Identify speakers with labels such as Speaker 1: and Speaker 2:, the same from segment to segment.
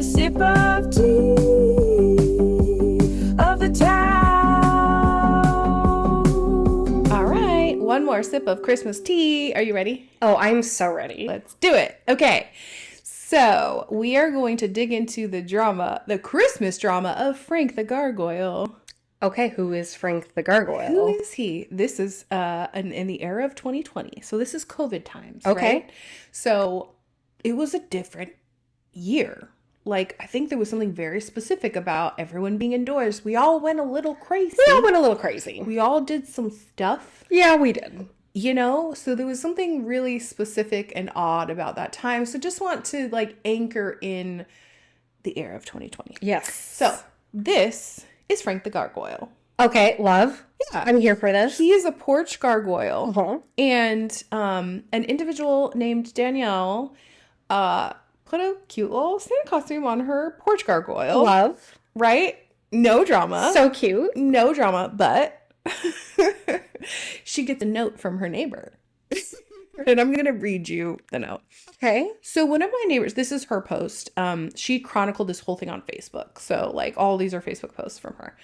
Speaker 1: sip of tea of the town.
Speaker 2: All right, one more sip of Christmas tea. Are you ready?
Speaker 3: Oh, I'm so ready.
Speaker 2: Let's do it. Okay. So we are going to dig into the drama, the Christmas drama of Frank the Gargoyle.
Speaker 3: Okay, who is Frank the Gargoyle?
Speaker 2: Who is he? This is in the era of 2020. So this is COVID times,
Speaker 3: Okay.
Speaker 2: right? So it was a different year. Like, I think there was something very specific about everyone being indoors. We all went a little crazy.
Speaker 3: We all went a little crazy.
Speaker 2: We all did some stuff.
Speaker 3: Yeah, we did.
Speaker 2: You know, so there was something really specific and odd about that time. So just want to like anchor in the era of 2020.
Speaker 3: Yes.
Speaker 2: So this is Frank the Gargoyle.
Speaker 3: Okay, love.
Speaker 2: Yeah.
Speaker 3: I'm here for this.
Speaker 2: He is a porch gargoyle.
Speaker 3: Uh-huh.
Speaker 2: And an individual named Danielle put a cute little Santa costume on her porch gargoyle.
Speaker 3: Love.
Speaker 2: Right? No drama.
Speaker 3: So cute.
Speaker 2: No drama, but she gets a note from her neighbor. And I'm going to read you the note.
Speaker 3: Okay.
Speaker 2: So one of my neighbors, this is her post. She chronicled this whole thing on Facebook. So like all these are Facebook posts from her.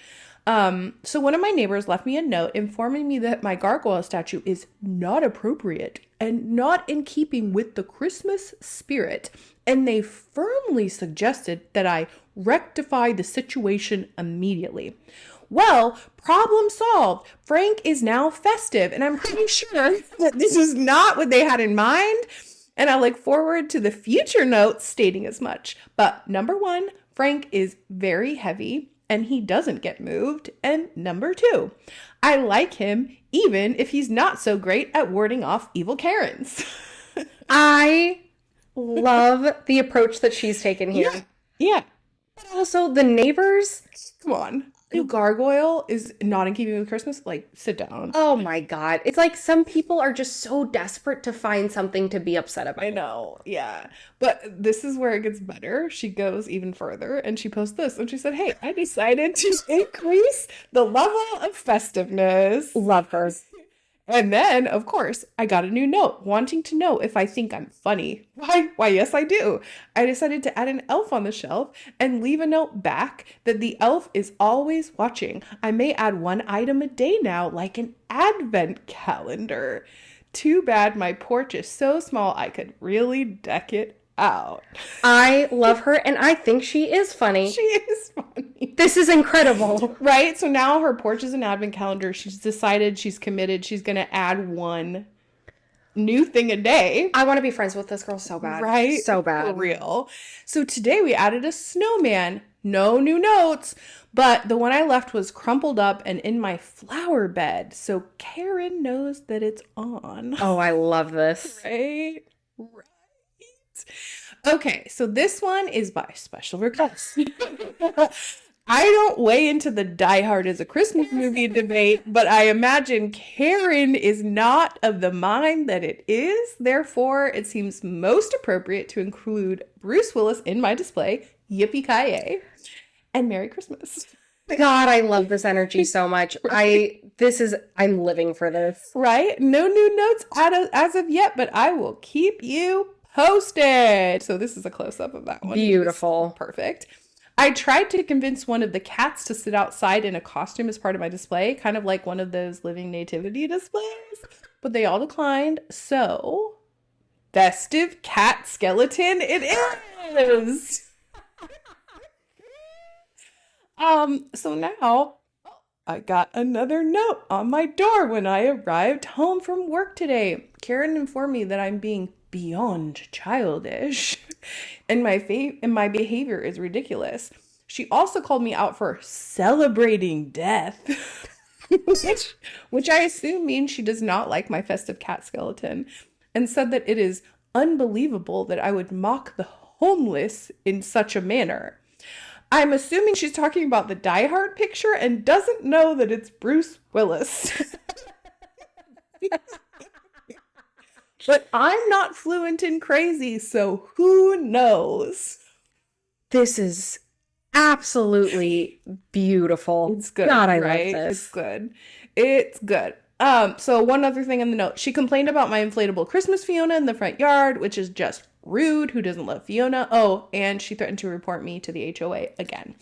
Speaker 2: So one of my neighbors left me a note informing me that my gargoyle statue is not appropriate and not in keeping with the Christmas spirit. And they firmly suggested that I rectify the situation immediately. Well, problem solved. Frank is now festive, and I'm pretty sure that this is not what they had in mind. And I look forward to the future notes stating as much. But number one, Frank is very heavy, and he doesn't get moved. And number two, I like him even if he's not so great at warding off evil Karens.
Speaker 3: I love the approach that she's taken here.
Speaker 2: Yeah.
Speaker 3: But also, the neighbors.
Speaker 2: Come on. The gargoyle is not in keeping with Christmas. Like, sit down.
Speaker 3: Oh my God. It's like some people are just so desperate to find something to be upset about.
Speaker 2: I know, yeah. But this is where it gets better. She goes even further and she posts this. And she said, hey, I decided to increase the level of festiveness.
Speaker 3: Love her.
Speaker 2: And then, of course, I got a new note wanting to know if I think I'm funny. Why, yes, I do. I decided to add an elf on the shelf and leave a note back that the elf is always watching. I may add one item a day now, like an advent calendar. Too bad my porch is so small I could really deck it out.
Speaker 3: I love her, and I think she is funny.
Speaker 2: She is funny.
Speaker 3: This is incredible.
Speaker 2: Right? So now her porch is an advent calendar. She's decided, she's committed. She's going to add one new thing a day.
Speaker 3: I want to be friends with this girl so bad.
Speaker 2: Right?
Speaker 3: So bad.
Speaker 2: For real. So today we added a snowman. No new notes. But the one I left was crumpled up and in my flower bed. So Karen knows that it's on.
Speaker 3: Oh, I love this.
Speaker 2: Right? Right. Okay, so this one is by special request. I don't weigh into the Die Hard as a Christmas movie debate, but I imagine Karen is not of the mind that it is. Therefore, it seems most appropriate to include Bruce Willis in my display, Yippee-ki-yay, and Merry Christmas.
Speaker 3: God, I love this energy so much. I'm living for this.
Speaker 2: Right? No new notes as of yet, but I will keep you posted. So this is a close-up of that one.
Speaker 3: Beautiful.
Speaker 2: Perfect. I tried to convince one of the cats to sit outside in a costume as part of my display, kind of like one of those living nativity displays, but they all declined. So, festive cat skeleton it is. So now I got another note on my door when I arrived home from work today. Karen informed me that I'm being beyond childish and my behavior is ridiculous. She also called me out for celebrating death, which I assume means she does not like my festive cat skeleton, and said that it is unbelievable that I would mock the homeless in such a manner. I'm assuming she's talking about the Die Hard picture and doesn't know that it's Bruce Willis. But I'm not fluent in crazy, so who knows?
Speaker 3: This is absolutely beautiful.
Speaker 2: It's good,
Speaker 3: God, I
Speaker 2: right?
Speaker 3: love this.
Speaker 2: It's good. It's good. So one other thing in the note. She complained about my inflatable Christmas Fiona in the front yard, which is just Rude. Who doesn't love Fiona? Oh, and she threatened to report me to the HOA again.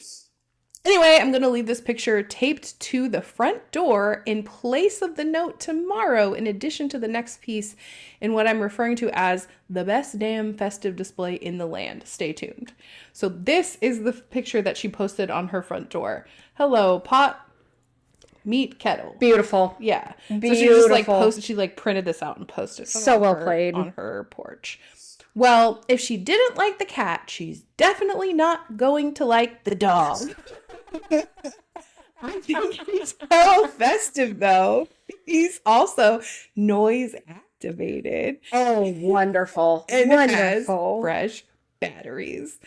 Speaker 2: Anyway, I'm going to leave this picture taped to the front door in place of the note tomorrow, in addition to the next piece in what I'm referring to as the best damn festive display in the land. Stay tuned. So this is the picture that she posted on her front door. Hello, pot, meet, kettle.
Speaker 3: Beautiful.
Speaker 2: Yeah.
Speaker 3: Beautiful.
Speaker 2: So she just like posted, she like printed this out and posted it
Speaker 3: So
Speaker 2: on
Speaker 3: well
Speaker 2: her,
Speaker 3: played.
Speaker 2: on her porch. Well, if she didn't like the cat, she's definitely not going to like the dog. I think he's so festive, though. He's also noise activated.
Speaker 3: Oh, wonderful.
Speaker 2: And
Speaker 3: Wonderful.
Speaker 2: has fresh batteries.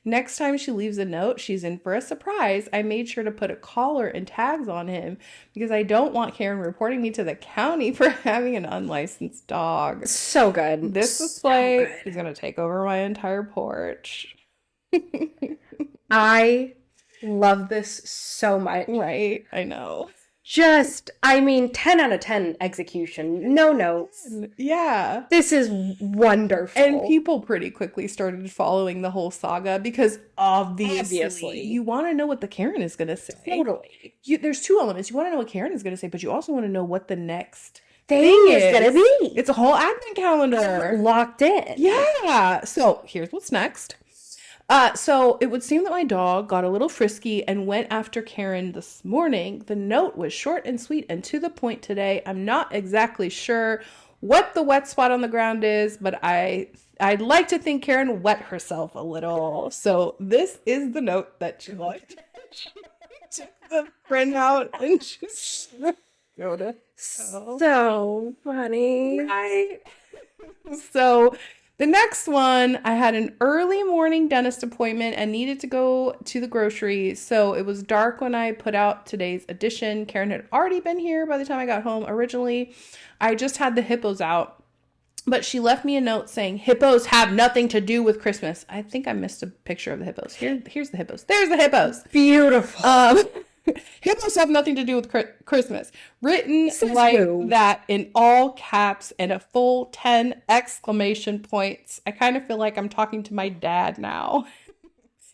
Speaker 2: Next time she leaves a note, she's in for a surprise. I made sure to put a collar and tags on him because I don't want Karen reporting me to the county for having an unlicensed dog.
Speaker 3: So good.
Speaker 2: This display is going to take over my entire porch.
Speaker 3: I love this so much.
Speaker 2: Right? I know.
Speaker 3: Just, I mean, 10 out of 10 execution. No notes.
Speaker 2: Yeah.
Speaker 3: This is wonderful.
Speaker 2: And people pretty quickly started following the whole saga because obviously you want to know what the Karen is going to say.
Speaker 3: Totally.
Speaker 2: There's two elements. You want to know what Karen is going to say, but you also want to know what the next
Speaker 3: Thing is going to be.
Speaker 2: It's a whole advent calendar.
Speaker 3: Locked in.
Speaker 2: Yeah. So here's what's next. So it would seem that my dog got a little frisky and went after Karen this morning. The note was short and sweet and to the point today. I'm not exactly sure what the wet spot on the ground is, but I'd like to think Karen wet herself a little. So this is the note that she liked. She took the print out and just go to
Speaker 3: So funny.
Speaker 2: right. So the next one, I had an early morning dentist appointment and needed to go to the grocery. So it was dark when I put out today's edition. Karen had already been here by the time I got home. Originally, I just had the hippos out, but she left me a note saying, hippos have nothing to do with Christmas. I think I missed a picture of the hippos. Here's the hippos. There's the hippos.
Speaker 3: Beautiful.
Speaker 2: Hippos have nothing to do with Christmas. Written
Speaker 3: Says
Speaker 2: like
Speaker 3: who?
Speaker 2: that in all caps and a full 10 exclamation points. I kind of feel like I'm talking to my dad now.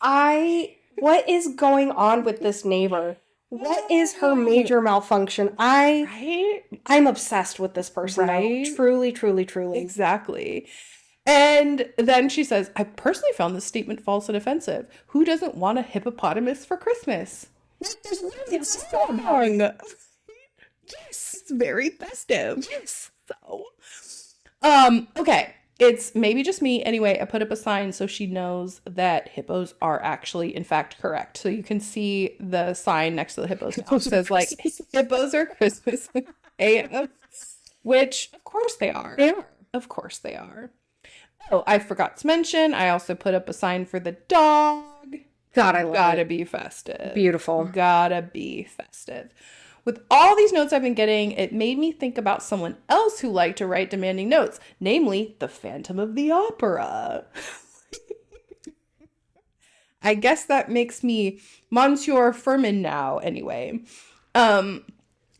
Speaker 3: What is going on with this neighbor? What is her major malfunction?
Speaker 2: Right?
Speaker 3: I'm obsessed with this person.
Speaker 2: Right?
Speaker 3: Now. Truly, truly, truly.
Speaker 2: Exactly. And then she says, I personally found this statement false and offensive. Who doesn't want a hippopotamus for Christmas? There's nothing wrong. Yes, it's very festive. Yes. So, okay. It's maybe just me. Anyway, I put up a sign so she knows that hippos are actually, in fact, correct. So you can see the sign next to the hippos. It says, like, hippos are Christmas AF, which, of course they are.
Speaker 3: They are.
Speaker 2: Of course they are. Oh, I forgot to mention, I also put up a sign for the dog.
Speaker 3: God, I love
Speaker 2: Gotta
Speaker 3: it.
Speaker 2: be festive.
Speaker 3: Beautiful.
Speaker 2: Gotta be festive. With all these notes I've been getting, it made me think about someone else who liked to write demanding notes, namely the Phantom of the Opera. I guess that makes me Monsieur Furman now, anyway. I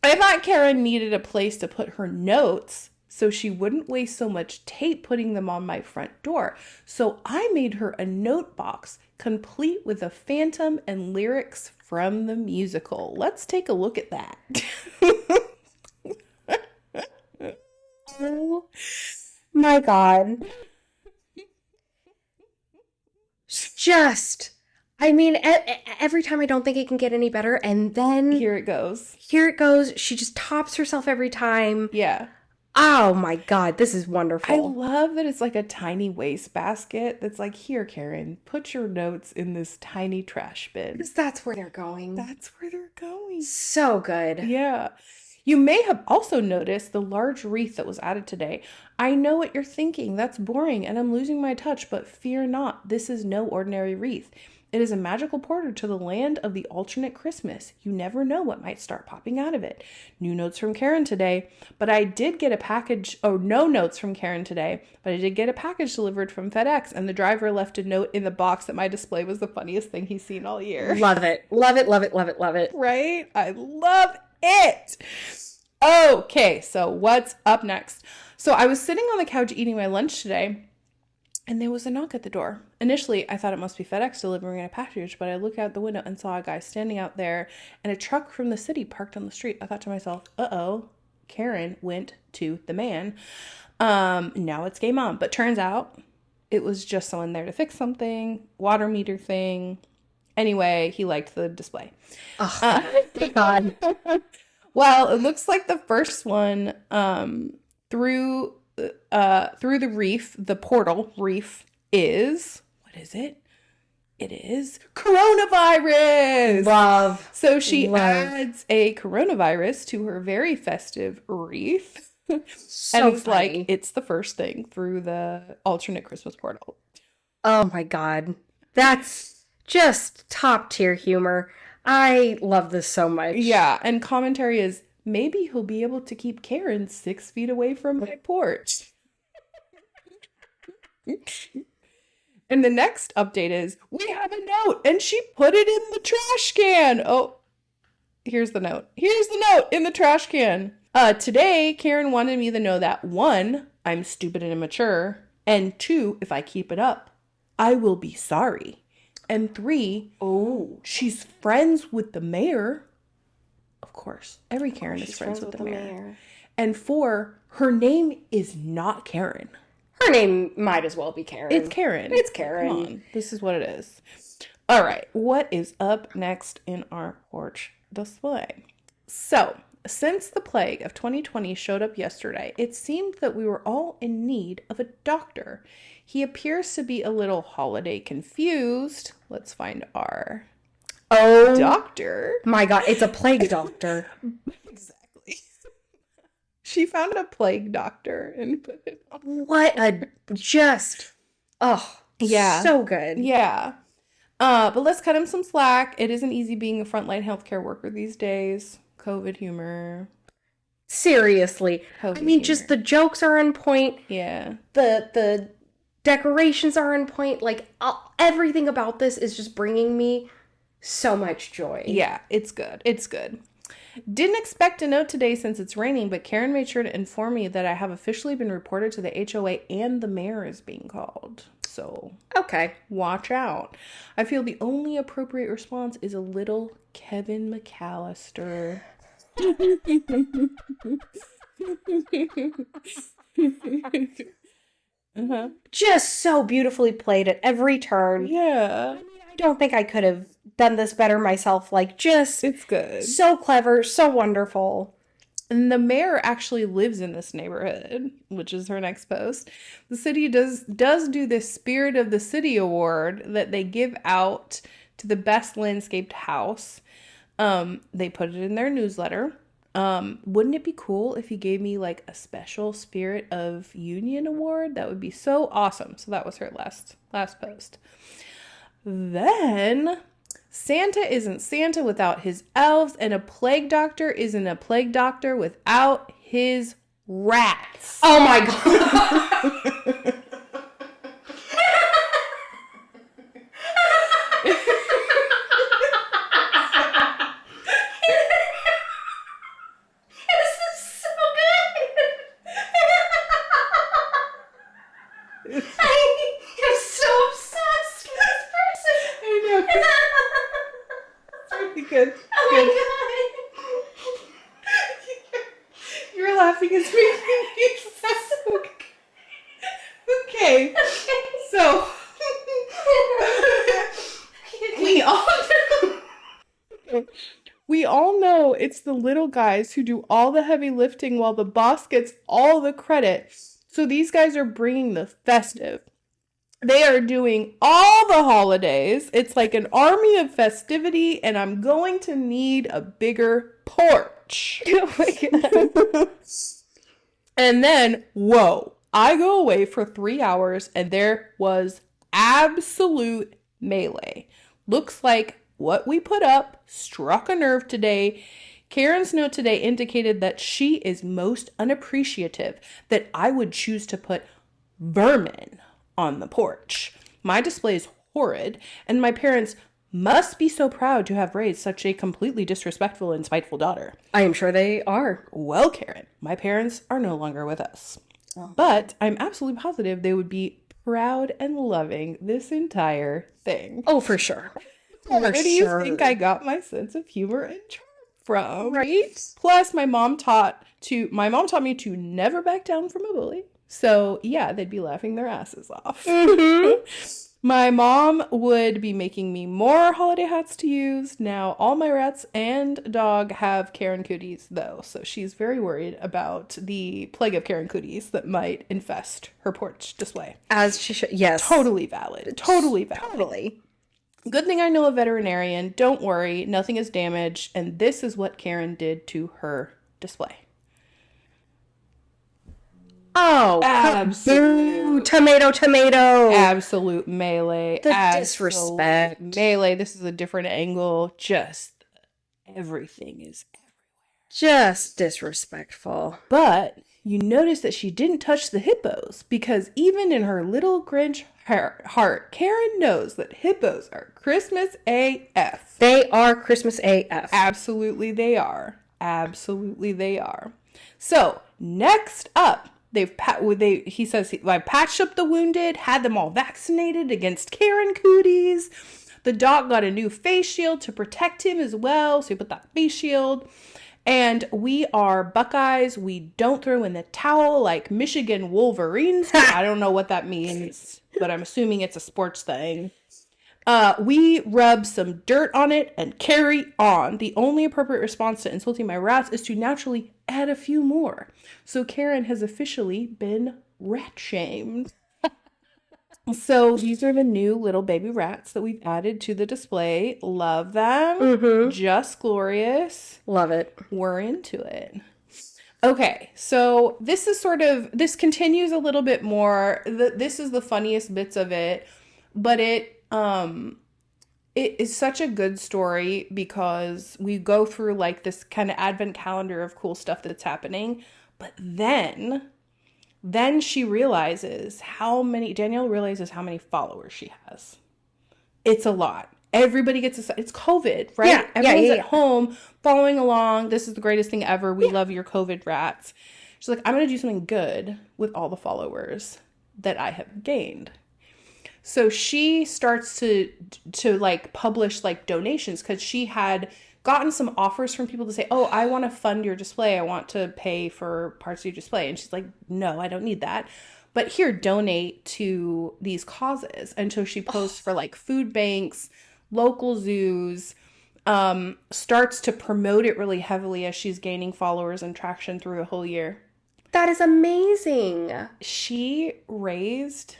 Speaker 2: thought Karen needed a place to put her notes so she wouldn't waste so much tape putting them on my front door. So I made her a note box complete with a phantom and lyrics from the musical. Let's take a look at that.
Speaker 3: Oh my God. Just, I mean, every time I don't think it can get any better, and then
Speaker 2: Here it goes.
Speaker 3: She just tops herself every time.
Speaker 2: Yeah.
Speaker 3: Oh my God, this is
Speaker 2: I
Speaker 3: wonderful.
Speaker 2: love that it's like a tiny wastebasket that's like, here, Karen, put your notes in this tiny trash bin.
Speaker 3: Because that's where they're going.
Speaker 2: That's where they're going.
Speaker 3: So good.
Speaker 2: Yeah. You may have also noticed the large wreath that was added today. I know what you're thinking. That's boring and I'm losing my touch, but fear not. This is no ordinary wreath. It is a magical portal to the land of the alternate Christmas. You never know what might start popping out of it. New notes from Karen today, but I did get a package. Oh, no notes from Karen today, but I did get a package delivered from FedEx, and the driver left a note in the box that my display was the funniest thing he's seen all year.
Speaker 3: Love it. Love it, love it, love it, love it.
Speaker 2: Right? I love it. Okay, so what's up next? So I was sitting on the couch eating my lunch today, And there was a knock at the door. Initially, I thought it must be FedEx delivering a package, but I looked out the window and saw a guy standing out there and a truck from the city parked on the street. I thought to myself, uh-oh, Karen went to the man. Now it's game on. But turns out it was just someone there to fix something, water meter thing. Anyway, he liked the display.
Speaker 3: Oh, God.
Speaker 2: Well, it looks like the first one through the reef, the portal reef is, what is it? It is coronavirus.
Speaker 3: Love.
Speaker 2: So she
Speaker 3: Love.
Speaker 2: adds a coronavirus to her very festive wreath.
Speaker 3: So
Speaker 2: and it's
Speaker 3: funny.
Speaker 2: like, it's the first thing through the alternate Christmas portal.
Speaker 3: Oh my God. That's just top tier humor. I love this so much.
Speaker 2: Yeah, and commentary is, maybe he'll be able to keep Karen 6 feet away from my porch. And the next update is, we have a note, and she put it in the trash can. Oh, here's the note. Here's the note in the trash can. Today, Karen wanted me to know that 1, I'm stupid and immature, and 2, if I keep it up, I will be sorry. And 3, she's friends with the mayor. Of course, every Karen is friends with the mayor. And 4, her name is not Karen.
Speaker 3: Her name might as well be Karen.
Speaker 2: It's Karen.
Speaker 3: It's Karen.
Speaker 2: Come on. This is what it is. All right. What is up next in our porch display? So, since the plague of 2020 showed up yesterday, it seemed that we were all in need of a doctor. He appears to be a little holiday confused. Let's find our doctor.
Speaker 3: My God, it's a plague doctor.
Speaker 2: Exactly. She found a plague doctor and put it on.
Speaker 3: What a just,
Speaker 2: Yeah.
Speaker 3: so good.
Speaker 2: Yeah. But let's cut him some slack. It isn't easy being a frontline healthcare worker these days. COVID humor.
Speaker 3: Seriously.
Speaker 2: COVID
Speaker 3: I mean, just
Speaker 2: humor.
Speaker 3: the jokes are on point.
Speaker 2: Yeah.
Speaker 3: The decorations are on point. Like, everything about this is just bringing me so much joy.
Speaker 2: Yeah, it's good. It's good. Didn't expect a note today since it's raining, but Karen made sure to inform me that I have officially been reported to the HOA and the mayor is being called. So,
Speaker 3: Okay.
Speaker 2: watch out. I feel the only appropriate response is a little Kevin McAllister. Uh-huh.
Speaker 3: Just so beautifully played at every turn.
Speaker 2: Yeah.
Speaker 3: I don't think I could have done this better myself. Like, just
Speaker 2: It's good.
Speaker 3: so clever, so wonderful.
Speaker 2: And the mayor actually lives in this neighborhood, which is her next post. The city does do this Spirit of the City award that they give out to the best landscaped house. They put it in their newsletter. Wouldn't it be cool if you gave me like a special Spirit of Union award? That would be so awesome. So that was her last post. Then Santa isn't Santa without his elves, and a plague doctor isn't a plague doctor without his rats.
Speaker 3: Oh my God. This is so good. I am so obsessed with this person.
Speaker 2: I know. Pretty good.
Speaker 3: Oh
Speaker 2: You're laughing. It's making me so okay. So we all know it's the little guys who do all the heavy lifting while the boss gets all the credit. So these guys are bringing the festive. They are doing all the holidays. It's like an army of festivity, and I'm going to need a bigger porch.
Speaker 3: Oh my God.
Speaker 2: And then, whoa, I go away for 3 hours, and there was absolute melee. Looks like what we put up struck a nerve today. Karen's note today indicated that she is most unappreciative that I would choose to put vermin on the porch. My display is horrid, and my parents must be so proud to have raised such a completely disrespectful and spiteful daughter.
Speaker 3: I am sure they are.
Speaker 2: Well, Karen, my parents are no longer with us. But I'm absolutely positive they would be proud and loving this entire thing.
Speaker 3: Oh, for sure.
Speaker 2: Where do you think I got my sense of humor and charm from?
Speaker 3: Right?
Speaker 2: Plus, my mom taught me to never back down from a bully. So yeah, they'd be laughing their asses off.
Speaker 3: Mm-hmm.
Speaker 2: My mom would be making me more holiday hats to use. Now, all my rats and dog have Karen cooties, though, so she's very worried about the plague of Karen cooties that might infest her porch display.
Speaker 3: As she should. Yes.
Speaker 2: Totally valid. Totally valid.
Speaker 3: Totally.
Speaker 2: Good thing I know a veterinarian. Don't worry, nothing is damaged. And this is what Karen did to her display.
Speaker 3: Oh,
Speaker 2: Absolute.
Speaker 3: tomato.
Speaker 2: Absolute melee.
Speaker 3: The
Speaker 2: Absolute
Speaker 3: disrespect.
Speaker 2: Melee. This is a different angle. Just everything is.
Speaker 3: Just disrespectful.
Speaker 2: But you notice that she didn't touch the hippos because even in her little Grinch heart, Karen knows that hippos are Christmas AF.
Speaker 3: They are Christmas AF.
Speaker 2: Absolutely they are. Absolutely they are. So, next up, he says, I patched up the wounded, had them all vaccinated against Karen cooties. The dog got a new face shield to protect him as well, so he put that face shield. And we are Buckeyes. We don't throw in the towel like Michigan Wolverines. I don't know what that means, but I'm assuming it's a sports thing. We rub some dirt on it and carry on. The only appropriate response to insulting my rats is to naturally add a few more. So Karen has officially been rat shamed. So these are the new little baby rats that we've added to the display. Love them.
Speaker 3: Mm-hmm.
Speaker 2: Just glorious.
Speaker 3: Love it.
Speaker 2: We're into it. Okay, so this continues a little bit more. This is the funniest bits of it, but it is such a good story because we go through like this kind of advent calendar of cool stuff that's happening, but then Danielle realizes how many followers she has. It's a lot. Everybody gets it's COVID, right?
Speaker 3: Yeah,
Speaker 2: Everyone's
Speaker 3: yeah.
Speaker 2: at home following along. This is the greatest thing ever. We love your COVID rats. She's like, I'm going to do something good with all the followers that I have gained. So she starts to like publish like donations because she had gotten some offers from people to say, oh, I want to fund your display. I want to pay for parts of your display. And she's like, no, I don't need that. But here, donate to these causes. And so she posts for like food banks, local zoos, starts to promote it really heavily as she's gaining followers and traction through a whole year.
Speaker 3: That is amazing.
Speaker 2: She raised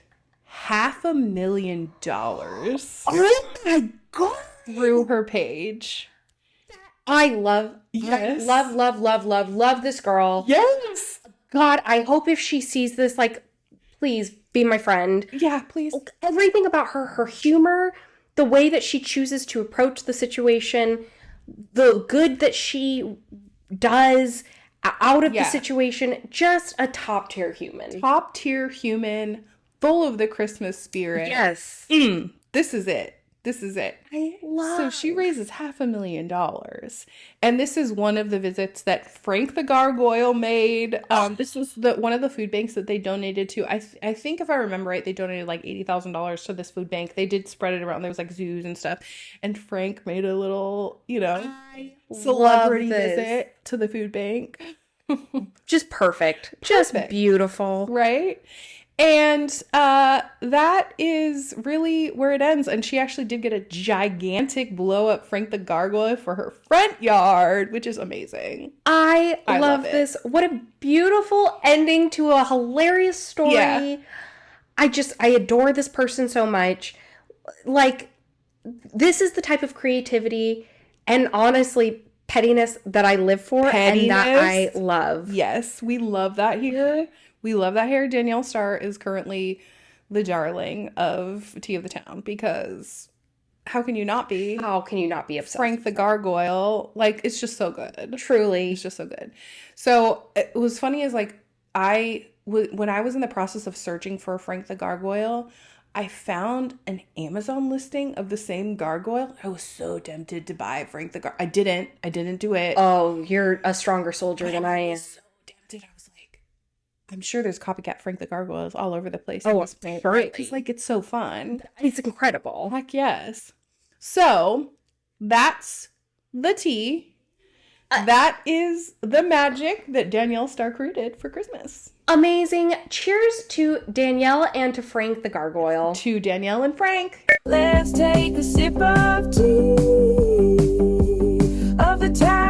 Speaker 2: $500,000
Speaker 3: Oh my God.
Speaker 2: through her page.
Speaker 3: I love this girl.
Speaker 2: Yes.
Speaker 3: God, I hope if she sees this, like, please be my friend.
Speaker 2: Yeah, please.
Speaker 3: Everything about her humor, the way that she chooses to approach the situation, the good that she does out of the situation, just a top tier human.
Speaker 2: Top tier human, full of the Christmas spirit.
Speaker 3: Yes.
Speaker 2: This is it. This is it.
Speaker 3: I love.
Speaker 2: So she raises $500,000. And this is one of the visits that Frank the Gargoyle made. This was one of the food banks that they donated to. I think if I remember right, they donated like $80,000 to this food bank. They did spread it around. There was like zoos and stuff. And Frank made a little, celebrity visit to the food bank.
Speaker 3: Just perfect. Just beautiful.
Speaker 2: Right? And that is really where it ends. And she actually did get a gigantic blow up Frank the Gargoyle for her front yard, which is amazing.
Speaker 3: I love this. What a beautiful ending to a hilarious story. Yeah. I adore this person so much. Like, this is the type of creativity and honestly pettiness that I live for and that I love.
Speaker 2: Yes, we love that here. We love that here. Danielle Starr is currently the darling of Tea of the Town because how can you not be?
Speaker 3: How can you not be obsessed?
Speaker 2: Frank the Gargoyle, like, it's just so good.
Speaker 3: Truly.
Speaker 2: It's just so good. So it was funny is like when I was in the process of searching for Frank the Gargoyle, I found an Amazon listing of the same gargoyle. I was so tempted to buy Frank the Gargoyle. I didn't do it.
Speaker 3: Oh, you're a stronger soldier than I am.
Speaker 2: So tempted. I was like, I'm sure there's copycat Frank the Gargoyles all over the place.
Speaker 3: Oh,
Speaker 2: Because, like, it's so fun.
Speaker 3: It's incredible.
Speaker 2: Heck yes. So, that's the tea. That is the magic that Danielle Stark did for Christmas.
Speaker 3: Amazing. Cheers to Danielle and to Frank the Gargoyle.
Speaker 2: To Danielle and Frank.
Speaker 1: Let's take a sip of tea of the time.